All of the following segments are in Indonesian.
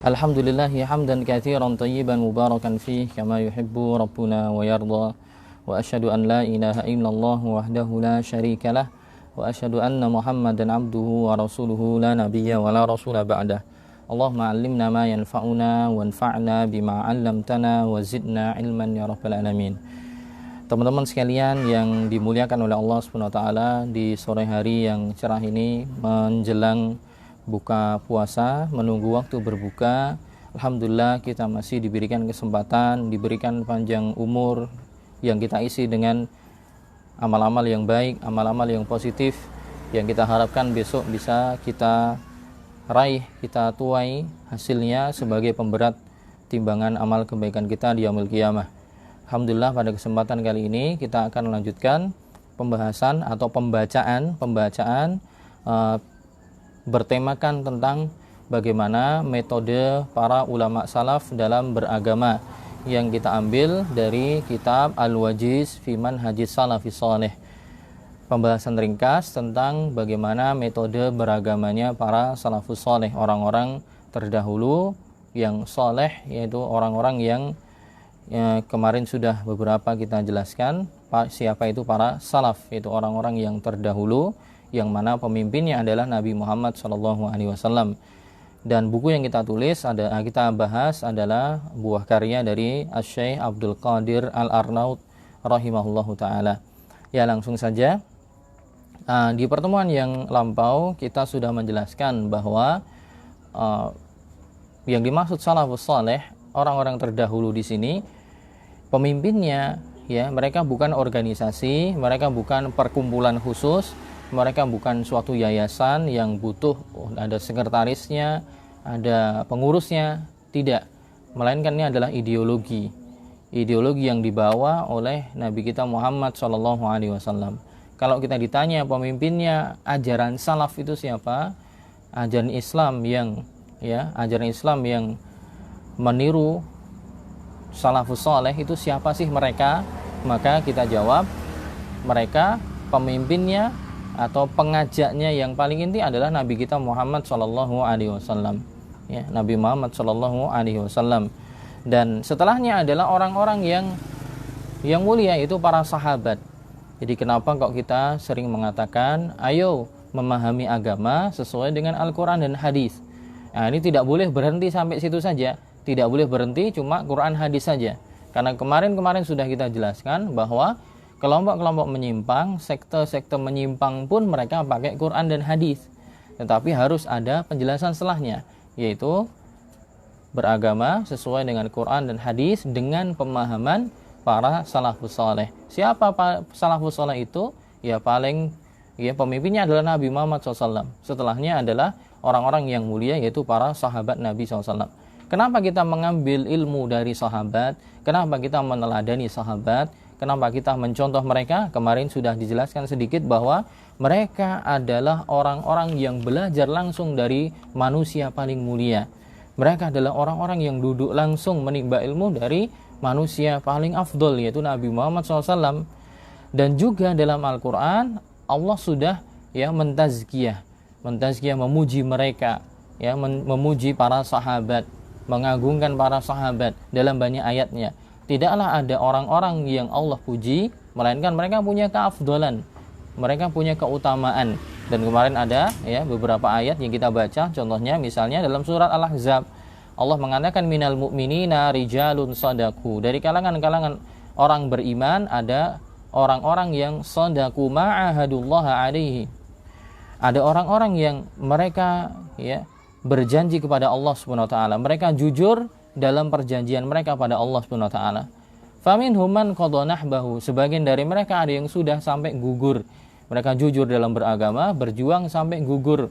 Alhamdulillahi hamdan katsiran tayyiban mubarakan fih kama yuhibbu rabbuna wa yarda. Wa asyhadu an la ilaha illallah wahdahu la syarikalah wa asyhadu anna Muhammadan abduhu wa rasuluhu la nabiyya wa la rasula ba'dah. Allahumma 'allimna ma yanfa'una wanfa'na bima 'allamtana wa zidna ilman ya rabbal alamin. Teman-teman sekalian yang dimuliakan oleh Allah Subhanahu wa taala, di sore hari yang cerah ini menjelang buka puasa, menunggu waktu berbuka, alhamdulillah kita masih diberikan kesempatan, diberikan panjang umur yang kita isi dengan amal-amal yang baik, amal-amal yang positif, yang kita harapkan besok bisa kita raih, kita tuai hasilnya sebagai pemberat timbangan amal kebaikan kita di yaumul qiyamah. Alhamdulillah pada kesempatan kali ini kita akan melanjutkan pembahasan atau pembacaan bertemakan tentang bagaimana metode para ulama salaf dalam beragama, yang kita ambil dari kitab Al-Wajiz fi Manhajis Salafis Shalih. Pembahasan ringkas tentang bagaimana metode beragamanya para salafus shalih, orang-orang terdahulu yang saleh, yaitu orang-orang yang kemarin sudah beberapa kita jelaskan siapa itu para salaf, yaitu orang-orang yang terdahulu yang mana pemimpinnya adalah Nabi Muhammad SAW. Dan buku yang kita tulis, kita bahas adalah buah karya dari Asy-Syaikh Abdul Qadir Al-Arnaud rahimahullahu taala. Ya, langsung saja. Di pertemuan yang lampau kita sudah menjelaskan bahwa yang dimaksud salafus saleh, orang-orang terdahulu di sini, pemimpinnya ya, mereka bukan organisasi, mereka bukan perkumpulan khusus, mereka bukan suatu yayasan yang butuh ada sekretarisnya, ada pengurusnya, tidak. Melainkan ini adalah ideologi yang dibawa oleh Nabi kita Muhammad SAW. Kalau kita ditanya pemimpinnya, ajaran salaf itu siapa? Ajaran Islam yang meniru salafus saleh itu siapa sih mereka? Maka kita jawab, mereka pemimpinnya atau pengajaknya yang paling inti adalah Nabi kita Muhammad SAW. Ya, Nabi Muhammad SAW. Dan setelahnya adalah orang-orang yang mulia, itu para sahabat. Jadi kenapa kok kita sering mengatakan ayo memahami agama sesuai dengan Al-Quran dan hadis. Nah, ini tidak boleh berhenti sampai situ saja. Tidak boleh berhenti cuma Quran hadis saja. Karena kemarin sudah kita jelaskan bahwa kelompok-kelompok menyimpang, sekte-sekte menyimpang pun mereka pakai Quran dan hadis. Tetapi harus ada penjelasan setelahnya, yaitu beragama sesuai dengan Quran dan hadis dengan pemahaman para salafus saleh. Siapa salafus saleh itu? Ya pemimpinnya adalah Nabi Muhammad SAW. Setelahnya adalah orang-orang yang mulia, yaitu para sahabat Nabi SAW. Kenapa kita mengambil ilmu dari sahabat? Kenapa kita meneladani sahabat? Kenapa kita mencontoh mereka? Kemarin sudah dijelaskan sedikit bahwa mereka adalah orang-orang yang belajar langsung dari manusia paling mulia. Mereka adalah orang-orang yang duduk langsung menimba ilmu dari manusia paling afdol, yaitu Nabi Muhammad SAW. Dan juga dalam Al-Quran, Allah sudah mentazkiyah, memuji mereka, memuji para sahabat, mengagungkan para sahabat dalam banyak ayatnya. Tidaklah ada orang-orang yang Allah puji, melainkan mereka punya keafdolan, mereka punya keutamaan. Dan kemarin ada beberapa ayat yang kita baca, contohnya misalnya dalam surat Al-Ahzab, Allah mengatakan minal mu'minina rijalun sadaku, dari kalangan orang beriman ada orang-orang yang sadaku ma'ahadullaha alaihi. Ada orang-orang yang mereka berjanji kepada Allah Subhanahu wa taala, mereka jujur dalam perjanjian mereka pada Allah Subhanahu wa taala. Faminhum man qadha nahbahu, sebagian dari mereka ada yang sudah sampai gugur. Mereka jujur dalam beragama, berjuang sampai gugur,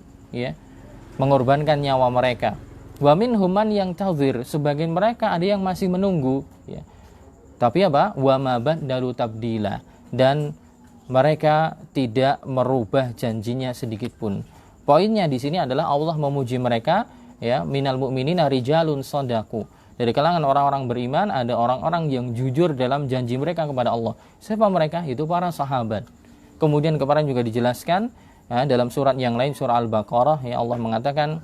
mengorbankan nyawa mereka. Wa minhum man yantazir, sebagian mereka ada yang masih menunggu, Tapi wa ma badalu tabdila, dan mereka tidak merubah janjinya sedikit pun. Poinnya di sini adalah Allah memuji mereka, minal mu'minina rijalun shadaku. Dari kalangan orang-orang beriman ada orang-orang yang jujur dalam janji mereka kepada Allah. Siapa mereka? Itu para sahabat. Kemudian kemarin juga dijelaskan dalam surat yang lain, surah Al-Baqarah, Allah mengatakan,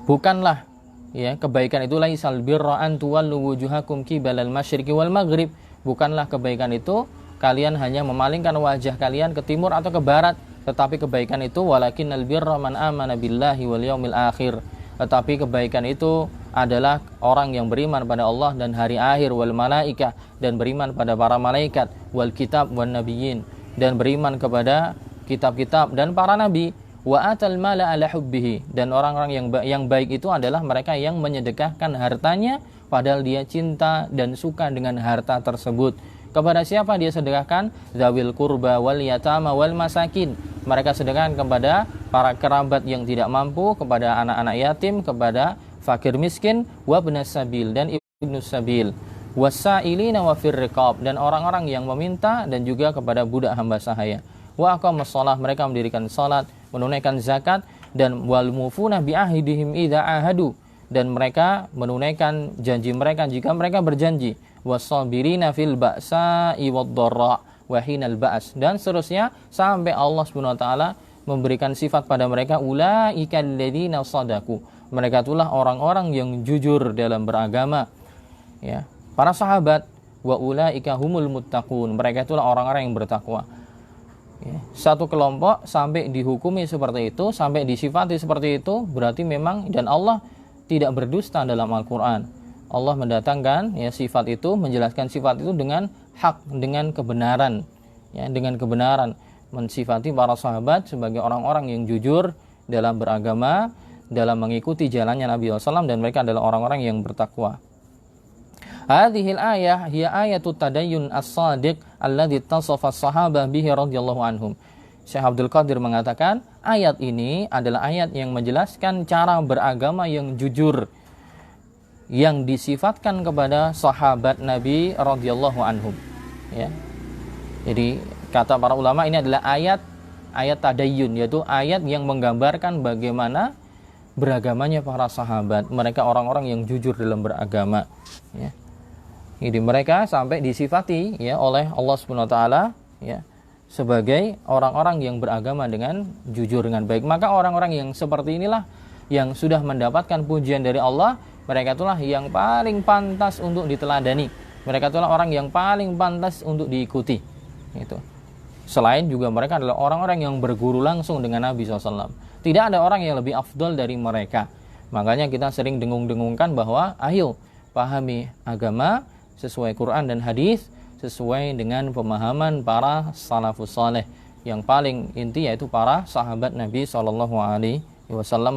bukanlah Ya, kebaikan itu laisal birra an tuwallu wujuhakum qibalal masyriqi wal maghrib. Bukanlah kebaikan itu kalian hanya memalingkan wajah kalian ke timur atau ke barat, tetapi kebaikan itu walakinnal birra man amana billahi wal yaumil akhir. Tetapi kebaikan itu adalah orang yang beriman pada Allah dan hari akhir, wal malaikah, dan beriman pada para malaikat, wal kitab wan nabiyyin, dan beriman kepada kitab-kitab dan para nabi, wa atal mala ala hubbihi, dan orang-orang yang baik itu adalah mereka yang menyedekahkan hartanya padahal dia cinta dan suka dengan harta tersebut. Kepada siapa dia sedekahkan? Zawil qurba wal yatama wal masakin. Mereka sedekahkan kepada para kerabat yang tidak mampu, kepada anak-anak yatim, kepada fakir miskin, wa ibnas sabil, dan ibnus sabil, wasailina wa fir riqab, dan orang-orang yang meminta, dan juga kepada budak hamba sahaya. Wa aqamus shalah, mereka mendirikan salat, menunaikan zakat, dan wal mufuna bi ahidihim idza ahadu, dan mereka menunaikan janji mereka jika mereka berjanji. Wasabirina fil ba'sa'i wad-dharra wa hinal ba's, dan seterusnya sampai Allah Subhanahu wa taala memberikan sifat pada mereka, ulaika alladzina shadaku, mereka itulah orang-orang yang jujur dalam beragama. Ya, para sahabat, wa ulaika humul muttaqun, mereka itulah orang-orang yang bertakwa. Ya, satu kelompok sampai dihukumi seperti itu, sampai disifati seperti itu, berarti memang, dan Allah tidak berdusta dalam Al-Quran. Allah mendatangkan ya sifat itu, menjelaskan sifat itu dengan hak, dengan kebenaran, ya, dengan kebenaran, mensifati para sahabat sebagai orang-orang yang jujur dalam beragama, dalam mengikuti jalannya Nabi SAW, dan mereka adalah orang-orang yang bertakwa. Hadhil ayah hiya ayatut tadayyun as-sadiq alladhi tasafa as-sahabah bihi radhiyallahu anhum. Syekh Abdul Qadir mengatakan, ayat ini adalah ayat yang menjelaskan cara beragama yang jujur yang disifatkan kepada sahabat Nabi radhiyallahu anhum. Ya. Jadi kata para ulama ini adalah ayat tadayyun, yaitu ayat yang menggambarkan bagaimana beragamanya para sahabat. Mereka orang-orang yang jujur dalam beragama. Ya. Jadi mereka sampai disifati ya oleh Allah Subhanahu wa taala ya sebagai orang-orang yang beragama dengan jujur, dengan baik. Maka orang-orang yang seperti inilah yang sudah mendapatkan pujian dari Allah. Mereka itulah yang paling pantas untuk diteladani. Mereka itulah orang yang paling pantas untuk diikuti. Itu. Selain juga mereka adalah orang-orang yang berguru langsung dengan Nabi SAW. Tidak ada orang yang lebih afdol dari mereka. Makanya kita sering dengung-dengungkan bahwa ayo pahami agama sesuai Quran dan hadis, sesuai dengan pemahaman para salafus saleh. Yang paling inti yaitu para sahabat Nabi SAW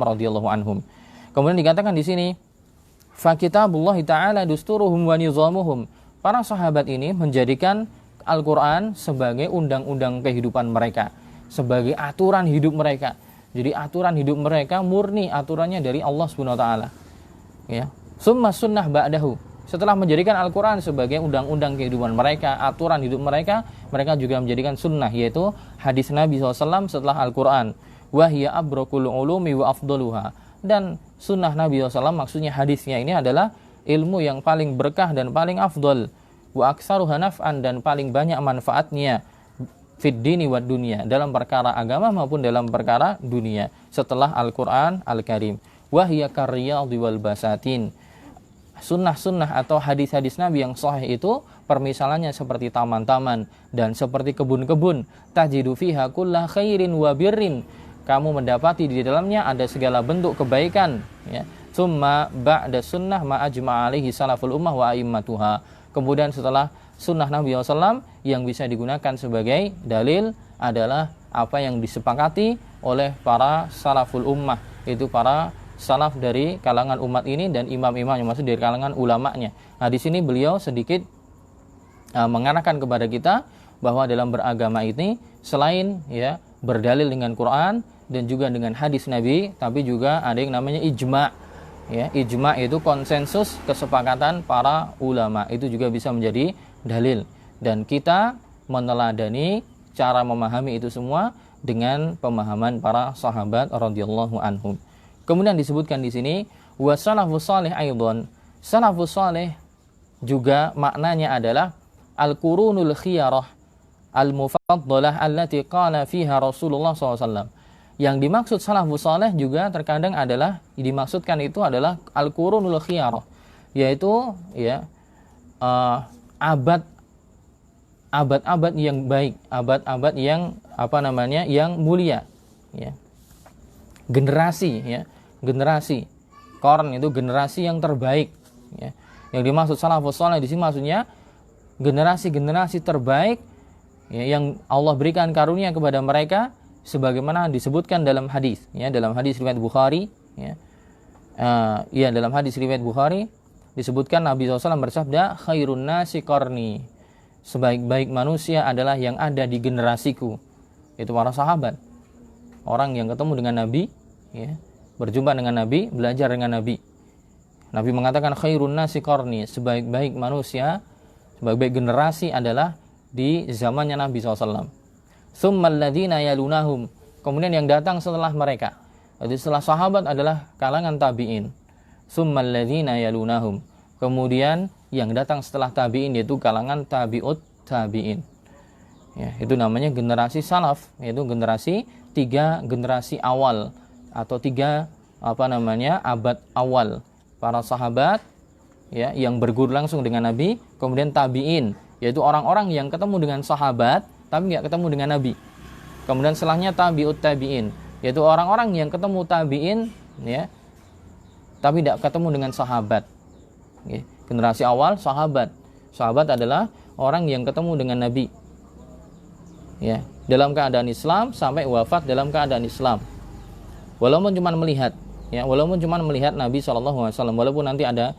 radhiyallahu anhum. Kemudian dikatakan di sini, fa kitabullah ta'ala dusturuhum wa nizamuhum. Para sahabat ini menjadikan Al-Quran sebagai undang-undang kehidupan mereka, sebagai aturan hidup mereka. Jadi aturan hidup mereka murni aturannya dari Allah Subhanahu wa taala. Ya. Summa sunnah ba'dahu. Setelah menjadikan Al-Quran sebagai undang-undang kehidupan mereka, aturan hidup mereka, mereka juga menjadikan sunnah, yaitu hadis Nabi SAW setelah Al-Quran. Wa hiya abrakul ulumi wa afdaluha. Dan sunnah Nabi SAW, maksudnya hadisnya ini adalah ilmu yang paling berkah dan paling afdol, wa aktsaruha naf'an, dan paling banyak manfaatnya, fid dini wad dunya, dalam perkara agama maupun dalam perkara dunia, setelah Al-Quran Al-Karim. Wa hiya karriyadhi wal basatin. Sunnah-sunnah atau hadis-hadis Nabi yang sahih itu permisalannya seperti taman-taman dan seperti kebun-kebun. Tajidu fiha kulla khairin wa birrin. Kamu mendapati di dalamnya ada segala bentuk kebaikan. Ya. Tsumma ba'da sunnah ma ajma' alaihi salaful ummah wa a'immatuha. Kemudian setelah sunnah Nabi SAW yang bisa digunakan sebagai dalil adalah apa yang disepakati oleh para salaful ummah, itu para salaf dari kalangan umat ini dan imam-imam yang maksud dari kalangan ulamanya. Nah, di sini beliau sedikit mengarahkan kepada kita bahwa dalam beragama ini selain ya berdalil dengan Quran dan juga dengan hadis Nabi, tapi juga ada yang namanya ijma'. Ya, ijma' itu konsensus kesepakatan para ulama. Itu juga bisa menjadi dalil. Dan kita meneladani cara memahami itu semua dengan pemahaman para sahabat radhiyallahu anhum. Kemudian disebutkan di sini wa salafus salih aidan. Salafus salih juga maknanya adalah al-qurunul khiyarah al-mufaddalah allati qala fiha Rasulullah SAW. Yang dimaksud salafus saleh juga terkadang adalah dimaksudkan itu adalah al-qurunul khiyarah, yaitu ya abad-abad yang baik, abad-abad yang yang mulia, ya. Generasi, ya, generasi. Qarn itu generasi yang terbaik, ya. Yang dimaksud salafus saleh di sini maksudnya generasi-generasi terbaik, ya, yang Allah berikan karunia kepada mereka sebagaimana disebutkan dalam hadis, ya, dalam hadis riwayat Bukhari, ya. Dalam hadis riwayat Bukhari disebutkan Nabi SAW bersabda, khairun nasi qarni, sebaik-baik manusia adalah yang ada di generasiku. Itu para sahabat, orang yang ketemu dengan Nabi, ya, berjumpa dengan Nabi, belajar dengan Nabi. Nabi mengatakan khairun nasi qarni, sebaik-baik manusia, sebaik-baik generasi adalah di zamannya Nabi SAW. Tsummal ladzina yalunahum, kemudian yang datang setelah mereka. Jadi setelah sahabat adalah kalangan tabi'in. Tsummal ladzina yalunahum, kemudian yang datang setelah tabi'in yaitu kalangan tabi'ut tabi'in. Ya, itu namanya generasi salaf, yaitu tiga generasi awal atau abad awal para sahabat, ya, yang berguru langsung dengan Nabi, kemudian tabi'in, yaitu orang-orang yang ketemu dengan sahabat tapi nggak ketemu dengan Nabi. Kemudian setelahnya tabi'ut tabi'in, yaitu orang-orang yang ketemu tabi'in, ya, tapi tidak ketemu dengan sahabat. Ya, generasi awal sahabat. Sahabat adalah orang yang ketemu dengan Nabi, ya, dalam keadaan Islam sampai wafat dalam keadaan Islam. Walaupun cuma melihat, ya, Nabi SAW, walaupun nanti ada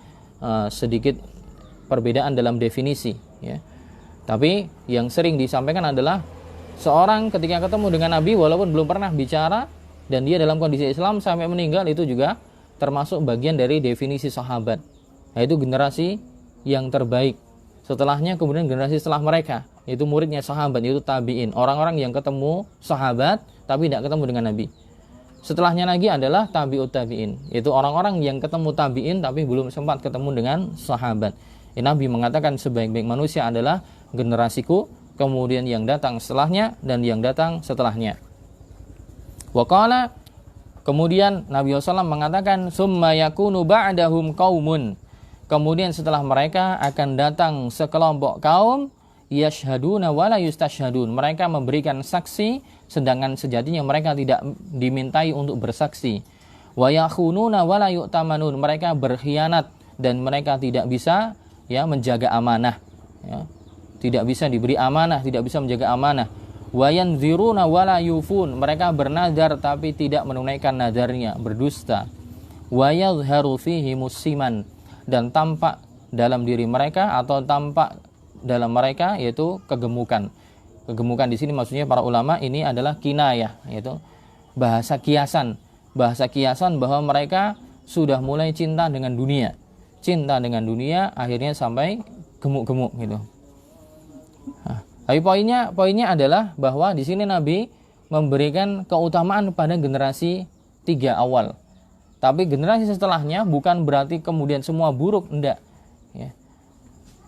sedikit perbedaan dalam definisi, ya. Tapi yang sering disampaikan adalah seorang ketika ketemu dengan Nabi walaupun belum pernah bicara dan dia dalam kondisi Islam sampai meninggal, itu juga termasuk bagian dari definisi sahabat. Yaitu generasi yang terbaik. Setelahnya kemudian generasi setelah mereka, yaitu muridnya sahabat, yaitu tabi'in, orang-orang yang ketemu sahabat tapi tidak ketemu dengan Nabi. Setelahnya lagi adalah tabi'ut tabi'in, yaitu orang-orang yang ketemu tabi'in tapi belum sempat ketemu dengan sahabat. Nabi mengatakan sebaik-baik manusia adalah generasiku, kemudian yang datang setelahnya dan yang datang setelahnya. Waqala, kemudian Nabi SAW mengatakan summa yakunu ba'dahum qaumun, kemudian setelah mereka akan datang sekelompok kaum yashhaduna wala yustashhadun, mereka memberikan saksi sedangkan sejatinya mereka tidak dimintai untuk bersaksi. Wa yakhununa wala yu'tamanun, mereka berkhianat dan mereka tidak bisa, ya, menjaga amanah, ya. Tidak bisa diberi amanah, tidak bisa menjaga amanah. Wa yanziruna wala yufun, mereka bernazar tapi tidak menunaikan nazarnya, berdusta. Wa yadhharu fihi musiman, dan tampak dalam diri mereka atau tampak dalam mereka yaitu kegemukan. Kegemukan di sini maksudnya para ulama ini adalah kinayah, yaitu bahasa kiasan bahwa mereka sudah mulai cinta dengan dunia akhirnya sampai gemuk-gemuk gitu. Tapi poinnya adalah bahwa di sini Nabi memberikan keutamaan pada generasi 3 awal. Tapi generasi setelahnya bukan berarti kemudian semua buruk, enggak, ya.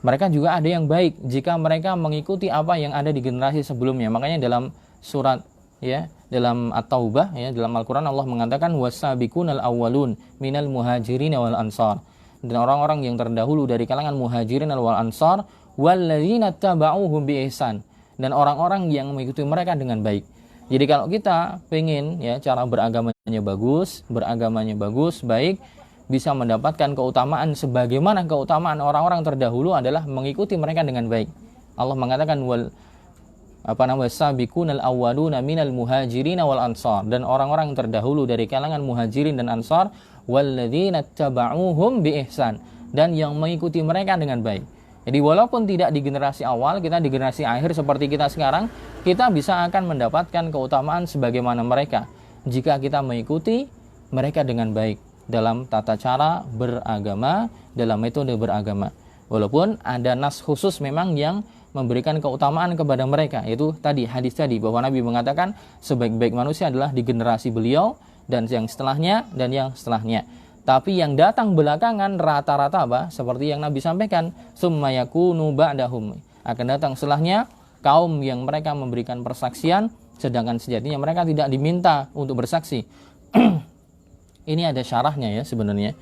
Mereka juga ada yang baik jika mereka mengikuti apa yang ada di generasi sebelumnya. Makanya dalam surat, ya, dalam At-Taubah, ya, dalam Al-Qur'an Allah mengatakan wasabiqunal awwalun minal muhajirin wal ansar, dan orang-orang yang terdahulu dari kalangan muhajirin wal ansar walladzina tabauhum bi ihsan, dan orang-orang yang mengikuti mereka dengan baik. Jadi kalau kita pengen, ya, cara beragamanya bagus, baik, bisa mendapatkan keutamaan sebagaimana keutamaan orang-orang terdahulu adalah mengikuti mereka dengan baik. Allah mengatakan wasabiqunal awwaluna minal muhajirin wal ansar, dan orang-orang terdahulu dari kalangan muhajirin dan ansar walladzina tabauhum bi ihsan, dan yang mengikuti mereka dengan baik. Jadi walaupun tidak di generasi awal, kita di generasi akhir seperti kita sekarang, kita bisa akan mendapatkan keutamaan sebagaimana mereka jika kita mengikuti mereka dengan baik dalam tata cara beragama, dalam metode beragama. Walaupun ada nas khusus memang yang memberikan keutamaan kepada mereka, yaitu tadi hadis tadi bahwa Nabi mengatakan sebaik-baik manusia adalah di generasi beliau dan yang setelahnya dan yang setelahnya. Tapi yang datang belakangan rata-rata apa? Seperti yang Nabi sampaikan, summa yakunu ba'dahum, akan datang setelahnya kaum yang mereka memberikan persaksian sedangkan sejatinya mereka tidak diminta untuk bersaksi. Ini ada syarahnya ya sebenarnya.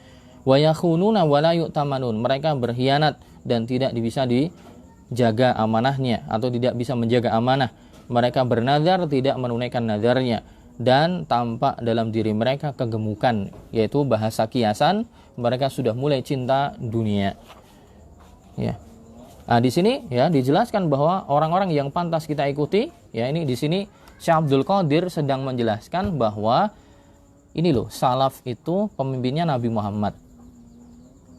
Wa yakhununa wa la yu'tamanun. Mereka berkhianat dan tidak bisa dijaga amanahnya atau tidak bisa menjaga amanah. Mereka bernazar tidak menunaikan nazarnya dan tampak dalam diri mereka kegemukan, yaitu bahasa kiasan, mereka sudah mulai cinta dunia. Ya. Nah, di sini ya dijelaskan bahwa orang-orang yang pantas kita ikuti, ya ini di sini Syekh Abdul Qadir sedang menjelaskan bahwa ini loh, salaf itu pemimpinnya Nabi Muhammad.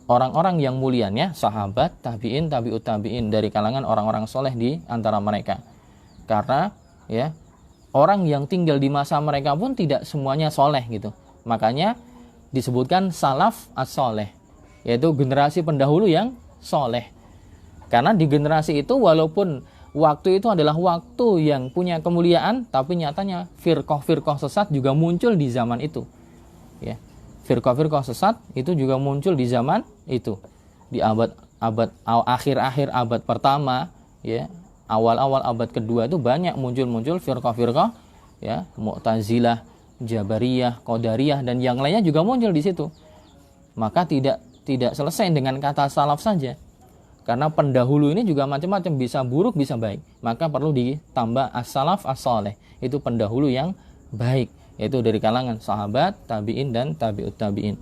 Orang-orang yang mulianya, sahabat, tabi'in, tabi'ut tabi'in, dari kalangan orang-orang soleh di antara mereka. Karena ya orang yang tinggal di masa mereka pun tidak semuanya soleh gitu. Makanya disebutkan salaf as-soleh, yaitu generasi pendahulu yang soleh. Karena di generasi itu walaupun waktu itu adalah waktu yang punya kemuliaan, tapi nyatanya firqah-firqah sesat juga muncul di zaman itu. Ya. Firqah-firqah sesat itu juga muncul di zaman itu. Di akhir-akhir abad pertama, ya, awal-awal abad kedua itu banyak muncul firqah-firqah, ya, Mu'tazilah, Jabariyah, Qadariyah dan yang lainnya juga muncul di situ. Maka tidak selesai dengan kata salaf saja. Karena pendahulu ini juga macam-macam, bisa buruk, bisa baik. Maka perlu ditambah as-salaf as-saleh. Itu pendahulu yang baik, yaitu dari kalangan sahabat, tabi'in dan tabi'ut tabi'in.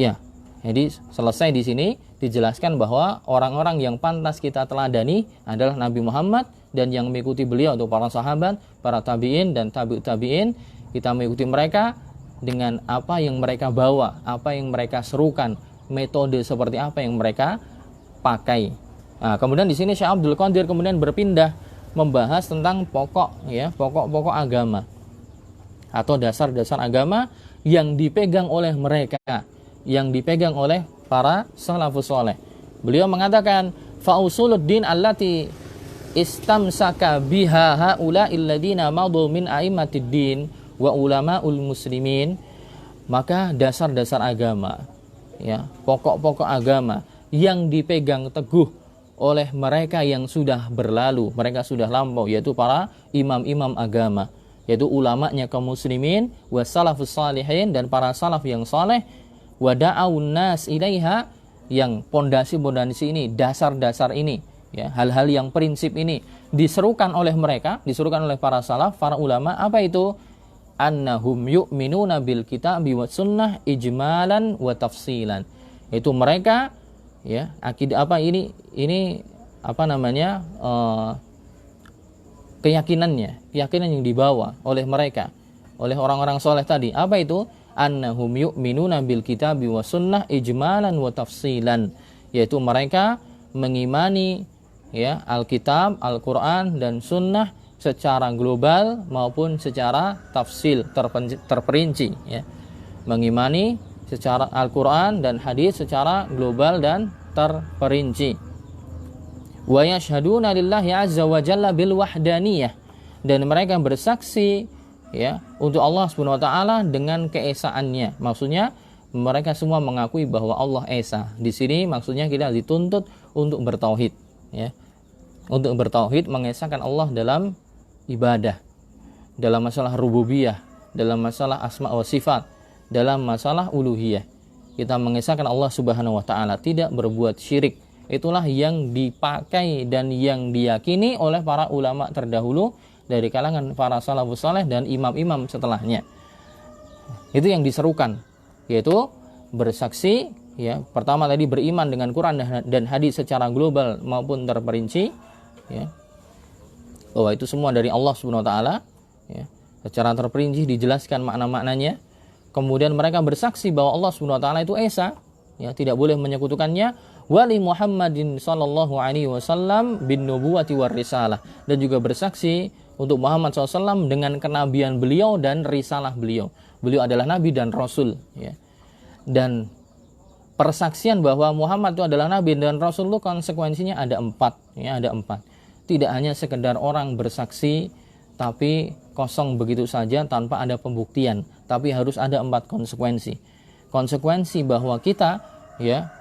Ya, jadi selesai di sini dijelaskan bahwa orang-orang yang pantas kita teladani adalah Nabi Muhammad dan yang mengikuti beliau atau para sahabat, para tabi'in dan tabi'ut tabi'in. Kita mengikuti mereka dengan apa yang mereka bawa, apa yang mereka serukan, metode seperti apa yang mereka pakai. Nah, kemudian di sini Syekh Abdul Qadir kemudian berpindah membahas tentang pokok-pokok agama atau dasar-dasar agama yang dipegang oleh mereka, yang dipegang oleh para salafus saleh. Beliau mengatakan fa usuluddin allati istamsaka biha haula illadina madu min a'immatid din wa ulamaul muslimin. Maka dasar-dasar agama, ya, pokok-pokok agama yang dipegang teguh oleh mereka yang sudah berlalu, mereka sudah lampau, yaitu para imam-imam agama, yaitu ulamanya kaum muslimin, wassalafus salihin, dan para salaf yang saleh, wada'aun nas ilaiha, yang pondasi-pondasi ini, dasar-dasar ini, ya, hal-hal yang prinsip ini diserukan oleh mereka, diserukan oleh para salaf, para ulama. Apa itu? Annahum yu'minuna bil kitabi wa sunnah ijmalan wa tafsilan. Itu mereka, ya, akidah apa ini apa namanya, keyakinan yang dibawa oleh mereka, oleh orang-orang soleh tadi. Apa itu? Annahum yu'minuna bil kitabi wa sunnah ijmalan wa tafsilan, yaitu mereka mengimani, ya, Alkitab, Al-Quran dan sunnah secara global maupun secara tafsil, terperinci, ya. Mengimani secara Al-Quran dan hadis secara global dan terperinci. Wa yashhaduna lillahi azza wa jalla bil wahdaniyah, dan mereka bersaksi, ya, untuk Allah Subhanahu wa taala dengan keesaannya. Maksudnya mereka semua mengakui bahwa Allah esa. Di sini maksudnya kita dituntut untuk bertauhid, ya. Untuk bertauhid, mengesahkan Allah dalam ibadah, dalam masalah rububiyah, dalam masalah asma wa sifat, dalam masalah uluhiyah. Kita mengesahkan Allah Subhanahu wa taala, tidak berbuat syirik. Itulah yang dipakai dan yang diyakini oleh para ulama terdahulu dari kalangan para salafus saleh dan imam-imam setelahnya. Itu yang diserukan, yaitu bersaksi, ya, pertama tadi beriman dengan Quran dan hadis secara global maupun terperinci, ya, bahwa itu semua dari Allah Subhanahu wa taala, ya, secara terperinci dijelaskan makna-maknanya. Kemudian mereka bersaksi bahwa Allah Subhanahu wa taala itu esa, ya, tidak boleh menyekutukannya, wali Muhammadin sallallahu alaihi wasallam bin nubuwati war risalah, dan juga bersaksi untuk Muhammad SAW dengan kenabian beliau dan risalah beliau. Beliau adalah nabi dan rasul, ya. Dan persaksian bahwa Muhammad itu adalah nabi dan rasul itu konsekuensinya ada 4, ya, ada 4. Tidak hanya sekedar orang bersaksi tapi kosong begitu saja tanpa ada pembuktian, tapi harus ada 4 konsekuensi. Konsekuensi bahwa kita, ya,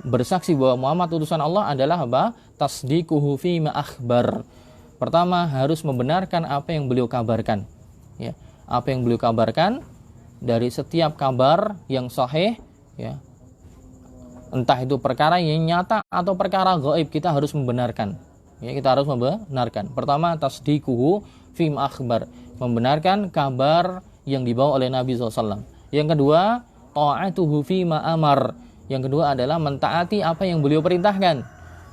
bersaksi bahwa Muhammad utusan Allah adalah apa? Tasdiquhu fi ma akhbar. Pertama, harus membenarkan apa yang beliau kabarkan. Ya, apa yang beliau kabarkan dari setiap kabar yang sahih, ya, entah itu perkara yang nyata atau perkara gaib, kita harus membenarkan. Ya, kita harus membenarkan. Pertama, tasdiquhu fima akhbar, membenarkan kabar yang dibawa oleh Nabi SAW. Yang kedua, ta'atuhu fima amar. Yang kedua adalah mentaati apa yang beliau perintahkan.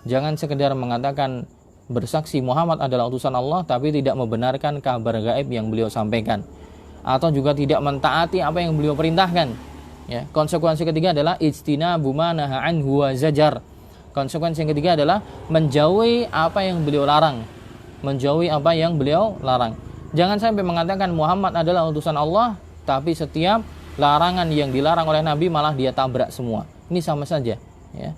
Jangan sekedar mengatakan bersaksi Muhammad adalah utusan Allah tapi tidak membenarkan kabar gaib yang beliau sampaikan, atau juga tidak mentaati apa yang beliau perintahkan. Ya, konsekuensi ketiga adalah ijtinabu ma naha anhu wa zajar. Konsekuensi yang ketiga adalah menjauhi apa yang beliau larang. Menjauhi apa yang beliau larang. Jangan sampai mengatakan Muhammad adalah utusan Allah tapi setiap larangan yang dilarang oleh Nabi malah dia tabrak semua. Ini sama saja, ya.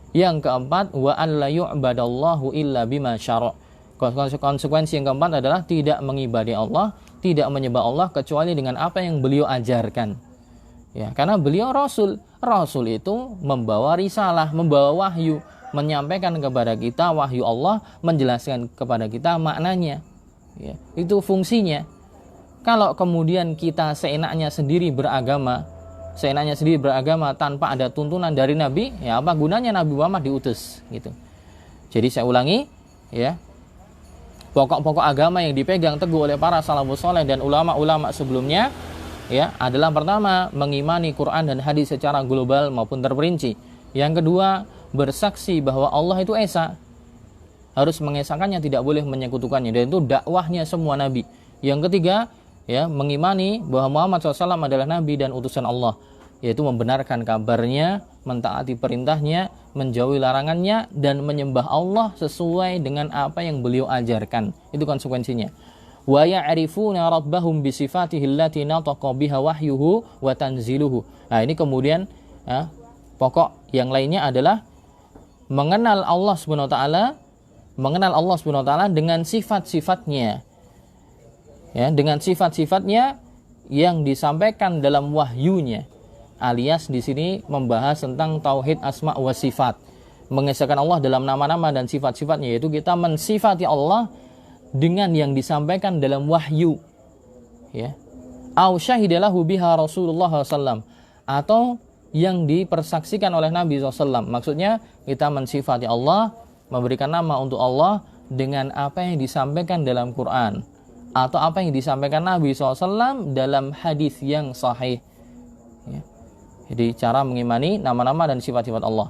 Yang keempat, wa an la yu'badallahu illa bima syara'. Konsekuensi yang keempat adalah tidak mengibadi Allah, tidak menyembah Allah kecuali dengan apa yang beliau ajarkan. Ya, karena beliau rasul. Rasul itu membawa risalah, membawa wahyu, menyampaikan kepada kita wahyu Allah, menjelaskan kepada kita maknanya. Ya, itu fungsinya. Kalau kemudian kita seenaknya sendiri beragama tanpa ada tuntunan dari Nabi, ya apa gunanya Nabi Muhammad diutus gitu. Jadi saya ulangi, ya, pokok-pokok agama yang dipegang teguh oleh para salafus saleh dan ulama-ulama sebelumnya, ya, adalah pertama, mengimani Quran dan hadis secara global maupun terperinci. Yang kedua, bersaksi bahwa Allah itu esa, harus mengesahkannya, tidak boleh menyekutukannya, dan itu dakwahnya semua nabi. Yang ketiga, ya, mengimani bahwa Muhammad SAW adalah nabi dan utusan Allah, yaitu membenarkan kabarnya, mentaati perintahnya, menjauhi larangannya, dan menyembah Allah sesuai dengan apa yang beliau ajarkan. Itu konsekuensinya. Wa ya'rifuna rabbahum bi sifatihi allati nataqa biha wahyuhu wa tanziluhu. Nah, ini kemudian, ya, pokok yang lainnya adalah mengenal Allah Subhanahu wa taala dengan sifat-sifatnya. Ya, dengan sifat-sifatnya yang disampaikan dalam wahyunya, alias di sini membahas tentang tauhid asma wa sifat, mengesahkan Allah dalam nama-nama dan sifat-sifatnya, yaitu kita mensifati Allah dengan yang disampaikan dalam wahyu, ya, au syahidalahu biha Rasulullah SAW, atau yang dipersaksikan oleh Nabi SAW. Maksudnya kita mensifati Allah, memberikan nama untuk Allah dengan apa yang disampaikan dalam Quran atau apa yang disampaikan Nabi SAW dalam hadis yang sahih. Ya. Jadi cara mengimani nama-nama dan sifat-sifat Allah,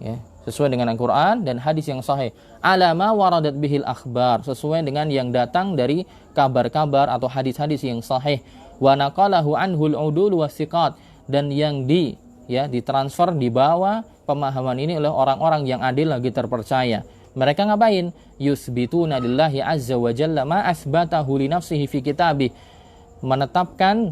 ya, sesuai dengan Al-Quran dan hadis yang sahih. Alama waradat bihil akhbar, sesuai dengan yang datang dari kabar-kabar atau hadis-hadis yang sahih. Wa naqalahu anhul udul wasiqat, dan yang ditransfer, dibawa pemahaman ini oleh orang-orang yang adil lagi terpercaya. Mereka ngapain? Yusbituna lillahi azza wa jalla ma asbatahu li nafsihi fi kitabih. Menetapkan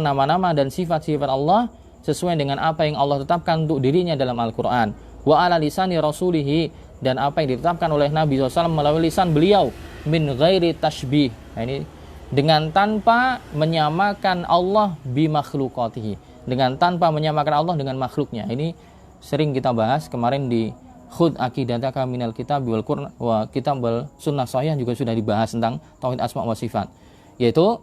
nama-nama dan sifat-sifat Allah sesuai dengan apa yang Allah tetapkan untuk dirinya dalam Al-Quran. Wa ala lisani rasulihi, dan apa yang ditetapkan oleh Nabi SAW melalui lisan beliau, min ghairi tashbih. Nah, ini dengan tanpa menyamakan Allah bi makhluqatihi, dengan tanpa menyamakan Allah dengan makhluknya. Ini sering kita bahas kemarin di khud aqidataka minal kitab wal Qur'an wa kitab wal sunnah sahih, juga sudah dibahas tentang tauhid asma wa sifat, yaitu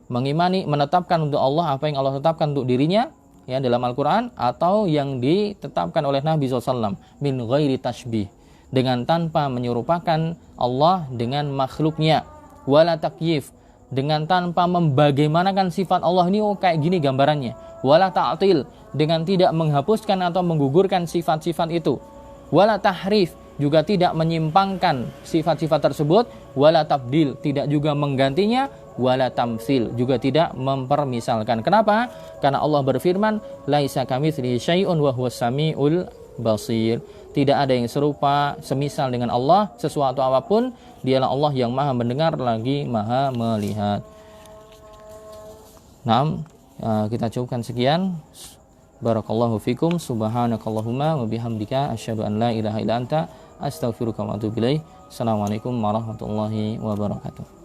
mengimani, menetapkan untuk Allah apa yang Allah tetapkan untuk dirinya, ya, dalam Al-Quran, atau yang ditetapkan oleh Nabi SAW min ghairi tashbih, dengan tanpa menyerupakan Allah dengan makhluknya, wala takyif, dengan tanpa membagaimanakan sifat Allah ini, oh kayak gini gambarannya, wala ta'til, dengan tidak menghapuskan atau menggugurkan sifat-sifat itu, wala tahrif, juga tidak menyimpangkan sifat-sifat tersebut, wala tabdil, tidak juga menggantinya, wala tamsil, juga tidak mempermisalkan. Kenapa? Karena Allah berfirman, laisa kamitslihi syai'un wa huwas samiul basir. Tidak ada yang serupa semisal dengan Allah, sesuatu apapun, dialah Allah yang maha mendengar lagi maha melihat. Nah, kita cukupkan sekian. Barakallahu fikum, subhanakallahumma wa bihamdika asyhadu an la ilaha illa anta astaghfiruka wa atubu ilaik. Assalamualaikum warahmatullahi wabarakatuh.